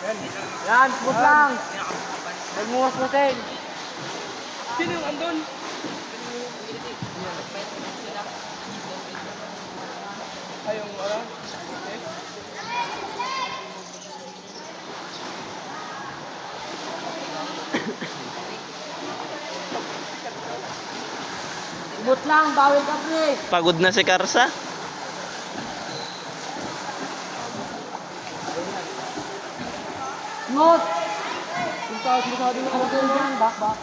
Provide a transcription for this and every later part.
Yan, smooth lang. Huwag mo wasputin. Sino yung andun? Ay, yung ano? Okay. Smooth lang, bawi ka pre. Pagod na si Karsa. Smooth. Yung taas mo sabi ng Okay yan, back. Ang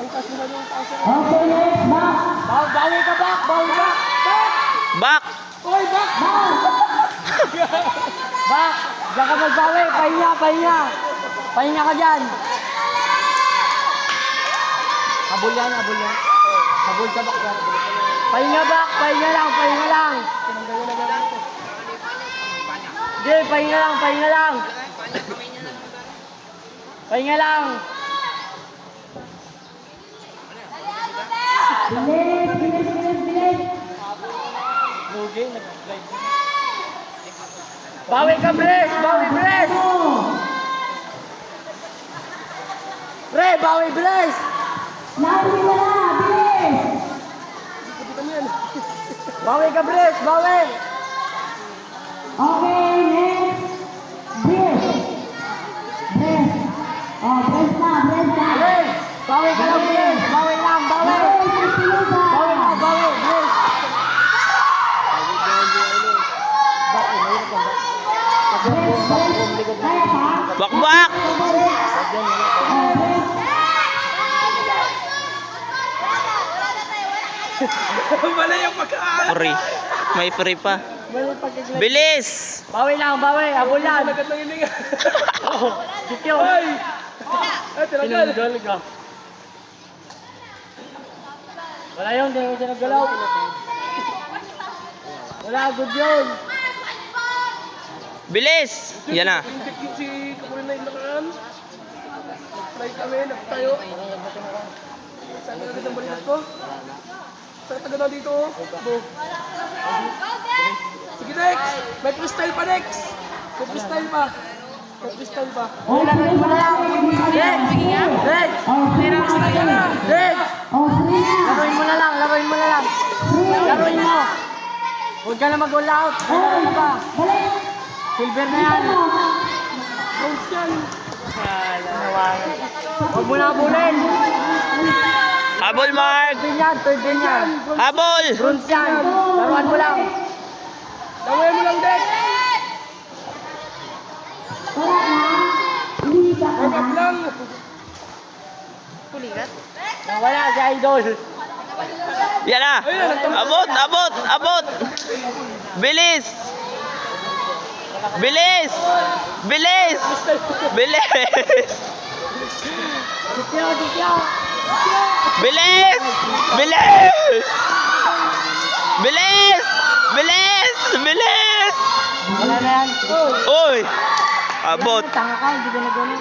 taas mo sabi ng taas yung Okay, next, back. Bawi ka back, bawi back. Back! Oy, back! Back. Diyan ka magbawi, pahinga. Pahinga ka dyan. Habol yan. Habol ka back yan. Pahinga back, pahinga lang. Hindi, pahinga lang. Pahinga lang. Bilis. Lugi, nag-slide. Bawi ka, Bres! Pre, bawi, Bres! Hindi kami yan. Bawi ka, Bres! Bawi! Okay, next. Breath. Oh, breath na. Bres! Bawi ka lang, Bres! Bawi! Bres! Kaya pa? Back! Wala yung pagkaan. Free. May free pa. Bilis! Bawi lang, habol yan! Talagat ng hininga. Dikyo! Ay! Ay, tinagal. Tinanggal ka. Wala yun, hindi ko siya naggalaw. Wala, good yun. Bilis! Yan na. Yung si Kapunin na yung nakaraan. Nag-fly kami, nagtayo. Saan ka agad ang balikat ko? Saan taga na dito? Bo. Sige, next! May freestyle pa, next! May freestyle pa. Oh, Laruin mo na lang. Red! Oh, free na. Red! Oh, free na. Laruin mo na lang. Laruin mo. Huwag ka na mag-all out. Ano pa? Balik. Silver na yan. Bronze yan. Huwag mo na habulin. Habol, Mark! Third din yan. Habol! Bronze yan. Laruan mo lang. Dawayan mo lang, Dek! Wala na. Hindi ka Warm up lang! Wala si Idol. Yan na! Abot! Bilis! Dikyo. Bilis! Wala na yan. Uy! Abot! Tanga ka, hindi ka na gano'n.